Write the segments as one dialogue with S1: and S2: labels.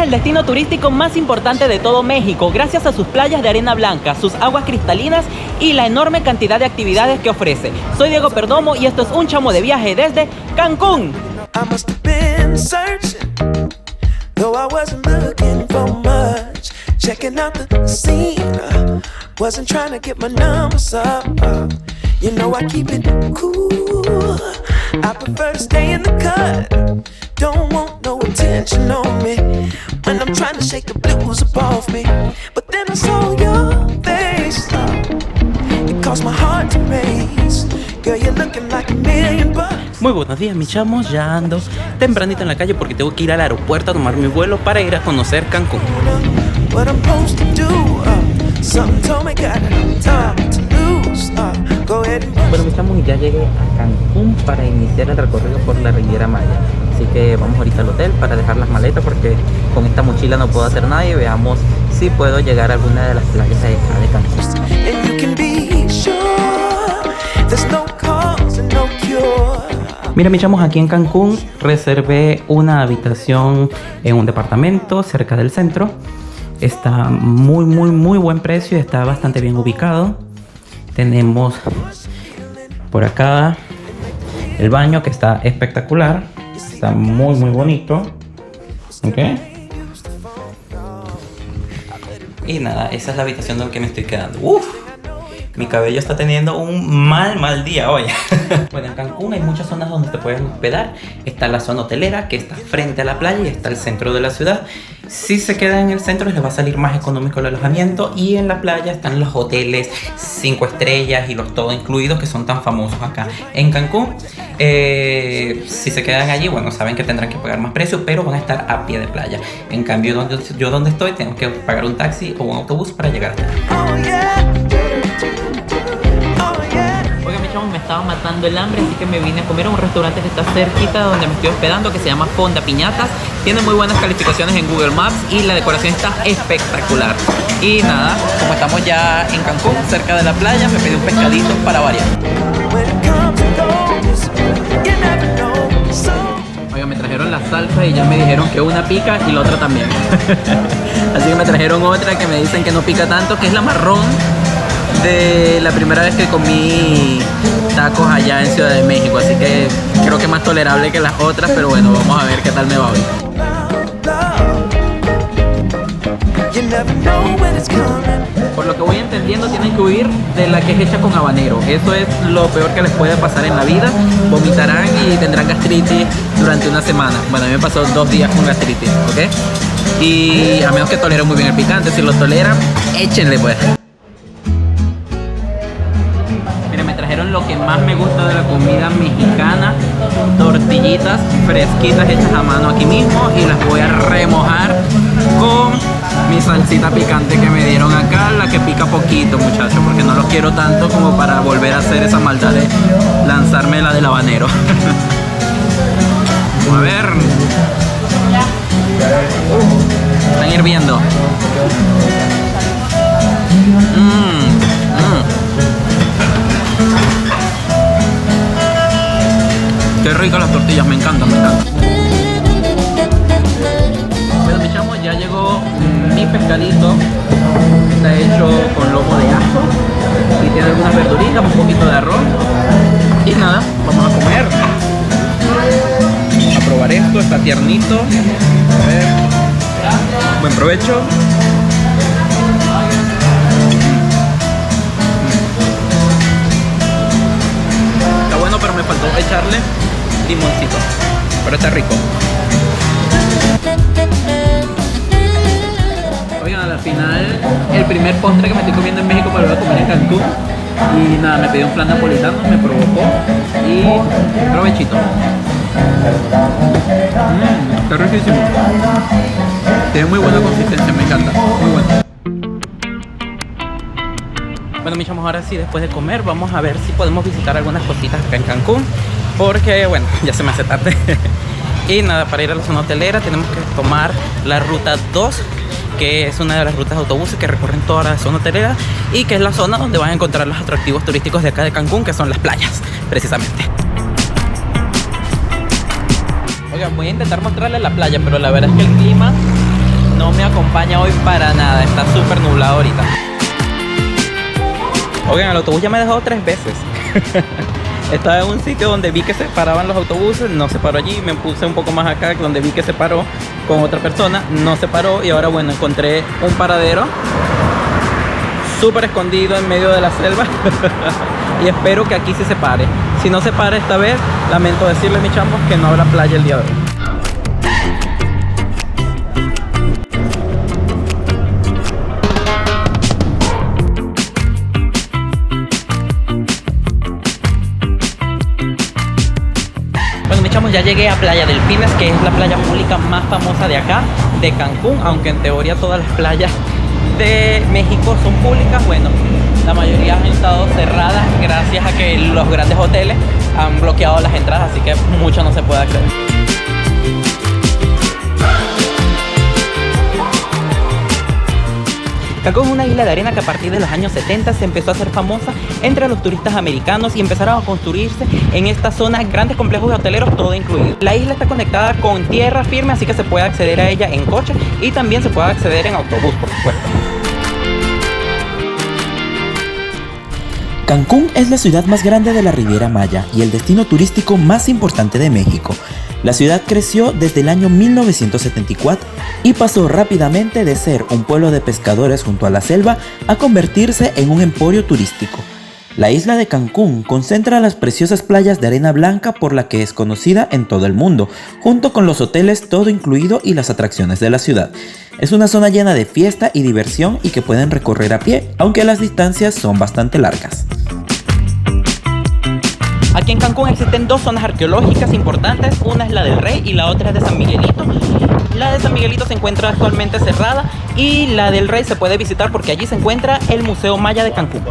S1: el destino turístico más importante de todo México, gracias a sus playas de arena blanca, sus aguas cristalinas y la enorme cantidad de actividades que ofrece. Soy Diego Perdomo y esto es Un Chamo de Viaje desde Cancún.
S2: You know I keep it cool. I prefer to stay in the cut. Don't want no attention on me when I'm trying to shake the blues up off me. But then I saw your face. It caused my heart to race. Girl, you're looking like a million bucks.
S1: Muy buenos días, mis chamos. Ya ando tempranito en la calle porque tengo que ir al aeropuerto a tomar mi vuelo para ir a conocer Cancún.
S2: What I'm supposed to do? Something told me got time to lose.
S1: Bueno, mis chamos, ya llegué a Cancún para iniciar el recorrido por la Riviera Maya. Así que vamos ahorita al hotel para dejar las maletas porque con esta mochila no puedo hacer nada y veamos si puedo llegar a alguna de las playas de acá de Cancún. Mira, mis chamos, aquí en Cancún reservé una habitación en un departamento cerca del centro. Está muy buen precio y está bastante bien ubicado. Tenemos por acá el baño que está espectacular. Está muy bonito. Ok. Y nada, esa es la habitación donde me estoy quedando. Uf, mi cabello está teniendo un mal día hoy. Bueno, en Cancún hay muchas zonas donde te pueden hospedar. Está la zona hotelera, que está frente a la playa, y está el centro de la ciudad. Si se quedan en el centro les va a salir más económico el alojamiento, y en la playa están los hoteles 5 estrellas y los todo incluidos que son tan famosos acá en Cancún. Si se quedan allí, bueno, saben que tendrán que pagar más precio, pero van a estar a pie de playa. En cambio, donde estoy, tengo que pagar un taxi o un autobús para llegar hasta allá. Me estaba matando el hambre, así que me vine a comer a un restaurante que está cerquita donde me estoy hospedando, que se llama Fonda Piñatas. Tiene muy buenas calificaciones en Google Maps y la decoración está espectacular. Y nada, como estamos ya en Cancún, cerca de la playa, me pedí un pescadito para variar. Oiga, me trajeron la salsa y ya me dijeron que una pica y la otra también. Así que me trajeron otra que me dicen que no pica tanto, que es la marrón, de la primera vez que comí tacos allá en Ciudad de México, así que creo que es más tolerable que las otras, pero bueno, vamos a ver qué tal me va hoy. Por lo que voy entendiendo, tienen que huir de la que es hecha con habanero. Eso es lo peor que les puede pasar en la vida. Vomitarán y tendrán gastritis durante una semana. Bueno, a mí me pasó 2 días con gastritis, ¿ok? Y a menos que toleren muy bien el picante, si lo toleran, échenle pues. Lo que más me gusta de la comida mexicana, tortillitas fresquitas hechas a mano aquí mismo, y las voy a remojar con mi salsita picante que me dieron acá, la que pica poquito, muchachos, porque no los quiero tanto como para volver a hacer esa maldad de lanzarme la del habanero. A ver, están hirviendo. Qué ricas las tortillas, me encantan. Bueno, mis chamos, ya llegó mi pescadito. Está hecho con lomo de ajo y tiene algunas verduritas, un poquito de arroz. Y nada, vamos a comer. Vamos a probar esto, está tiernito. A ver. Buen provecho. Está bueno, pero me faltó echarle limoncito, pero está rico. Oigan, al final el primer postre que me estoy comiendo en México me lo voy a comer en Cancún. Y nada, me pedí un flan napolitano, me provocó y provechito. Está riquísimo. Tiene muy buena consistencia, me encanta, muy bueno. Bueno, mis chamos, ahora sí, después de comer, vamos a ver si podemos visitar algunas cositas acá en Cancún, porque bueno, ya se me hace tarde. Y nada, para ir a la zona hotelera tenemos que tomar la ruta 2, que es una de las rutas de autobuses que recorren toda la zona hotelera y que es la zona donde van a encontrar los atractivos turísticos de acá de Cancún, que son las playas, precisamente. Oigan, voy a intentar mostrarles la playa, pero la verdad es que el clima no me acompaña hoy para nada, está súper nublado ahorita. Oigan, el autobús ya me ha dejado 3 veces. Estaba en un sitio donde vi que se paraban los autobuses, no se paró allí, me puse un poco más acá donde vi que se paró con otra persona, no se paró y ahora bueno, encontré un paradero súper escondido en medio de la selva y espero que aquí sí se pare. Si no se para esta vez, lamento decirles, mis chamos, que no habrá playa el día de hoy. Bueno, mis chamos, ya llegué a Playa Delfines, que es la playa pública más famosa de acá, de Cancún, aunque en teoría todas las playas de México son públicas. Bueno, la mayoría han estado cerradas gracias a que los grandes hoteles han bloqueado las entradas, así que mucho no se puede acceder. Cancún es una isla de arena que a partir de los años 70 se empezó a hacer famosa entre los turistas americanos y empezaron a construirse en esta zona grandes complejos hoteleros, todo incluido. La isla está conectada con tierra firme, así que se puede acceder a ella en coche y también se puede acceder en autobús, por supuesto.
S3: Cancún es la ciudad más grande de la Riviera Maya y el destino turístico más importante de México. La ciudad creció desde el año 1974 y pasó rápidamente de ser un pueblo de pescadores junto a la selva a convertirse en un emporio turístico. La isla de Cancún concentra las preciosas playas de arena blanca por la que es conocida en todo el mundo, junto con los hoteles todo incluido y las atracciones de la ciudad. Es una zona llena de fiesta y diversión y que pueden recorrer a pie, aunque las distancias son bastante largas.
S1: Aquí en Cancún existen 2 zonas arqueológicas importantes, una es la del Rey y la otra es de San Miguelito. La de San Miguelito se encuentra actualmente cerrada y la del Rey se puede visitar porque allí se encuentra el Museo Maya de Cancún.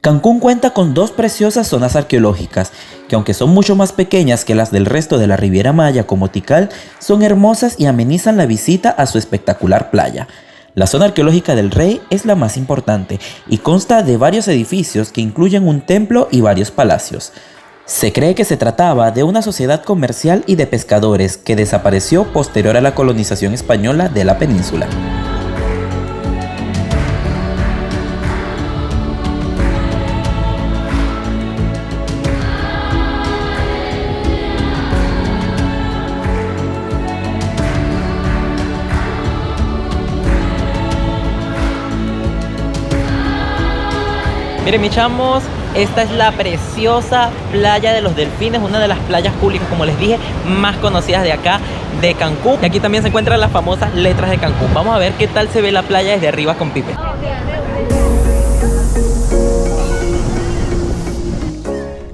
S3: Cancún cuenta con 2 preciosas zonas arqueológicas, que aunque son mucho más pequeñas que las del resto de la Riviera Maya como Tikal, son hermosas y amenizan la visita a su espectacular playa. La zona arqueológica del Rey es la más importante y consta de varios edificios que incluyen un templo y varios palacios. Se cree que se trataba de una sociedad comercial y de pescadores que desapareció posterior a la colonización española de la península.
S1: Miren, mis chamos, esta es la preciosa playa de los Delfines, una de las playas públicas, como les dije, más conocidas de acá, de Cancún. Y aquí también se encuentran las famosas letras de Cancún. Vamos a ver qué tal se ve la playa desde arriba con Pipe.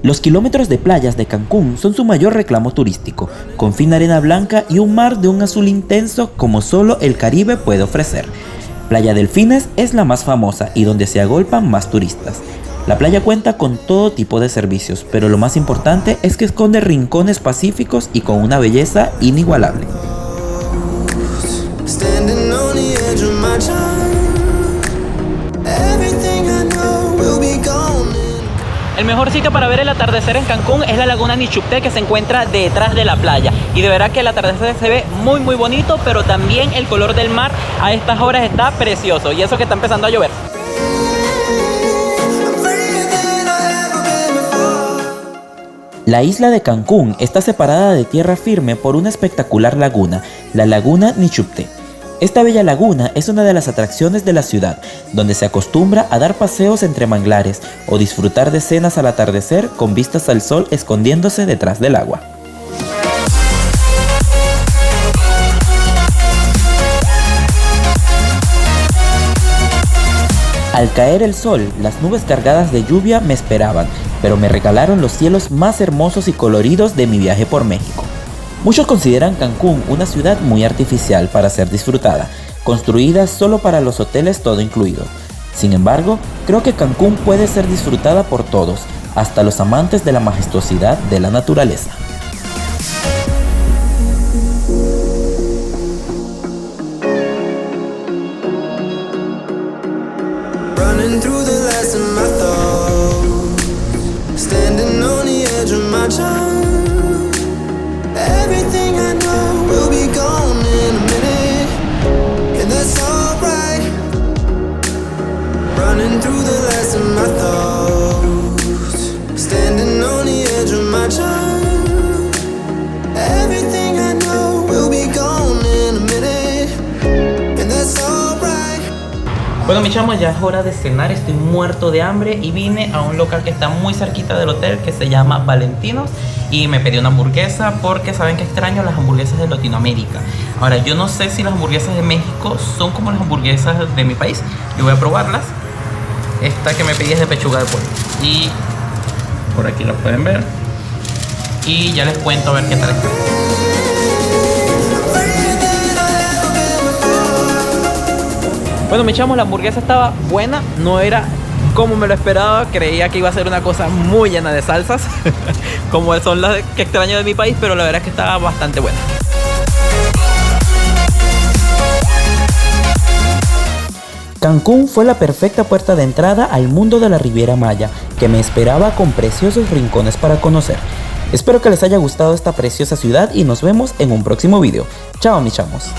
S3: Los kilómetros de playas de Cancún son su mayor reclamo turístico, con fina arena blanca y un mar de un azul intenso como solo el Caribe puede ofrecer. Playa Delfines es la más famosa y donde se agolpan más turistas. La playa cuenta con todo tipo de servicios, pero lo más importante es que esconde rincones pacíficos y con una belleza inigualable.
S1: El mejor sitio para ver el atardecer en Cancún es la laguna Nichupté, que se encuentra detrás de la playa. Y de verdad que el atardecer se ve muy muy bonito, pero también el color del mar a estas horas está precioso. Y eso que está empezando a llover.
S3: La isla de Cancún está separada de tierra firme por una espectacular laguna, la laguna Nichupté. Esta bella laguna es una de las atracciones de la ciudad, donde se acostumbra a dar paseos entre manglares o disfrutar de cenas al atardecer con vistas al sol escondiéndose detrás del agua. Al caer el sol, las nubes cargadas de lluvia me esperaban, pero me regalaron los cielos más hermosos y coloridos de mi viaje por México. Muchos consideran Cancún una ciudad muy artificial para ser disfrutada, construida solo para los hoteles todo incluido. Sin embargo, creo que Cancún puede ser disfrutada por todos, hasta los amantes de la majestuosidad de la naturaleza.
S2: Running through the last of my thoughts.
S1: Bueno, mis chamos, ya es hora de cenar, estoy muerto de hambre y vine a un local que está muy cerquita del hotel que se llama Valentinos y me pedí una hamburguesa porque saben que extraño las hamburguesas de Latinoamérica. Ahora, yo no sé si las hamburguesas de México son como las hamburguesas de mi país. Yo voy a probarlas. Esta que me pedí es de pechuga de pollo y por aquí la pueden ver y ya les cuento a ver qué tal está. Bueno, me echamos, la hamburguesa estaba buena, no era como me lo esperaba, creía que iba a ser una cosa muy llena de salsas, como son las que extraño de mi país, pero la verdad es que estaba bastante buena.
S3: Cancún fue la perfecta puerta de entrada al mundo de la Riviera Maya, que me esperaba con preciosos rincones para conocer. Espero que les haya gustado esta preciosa ciudad y nos vemos en un próximo video. Chao, mis chamos.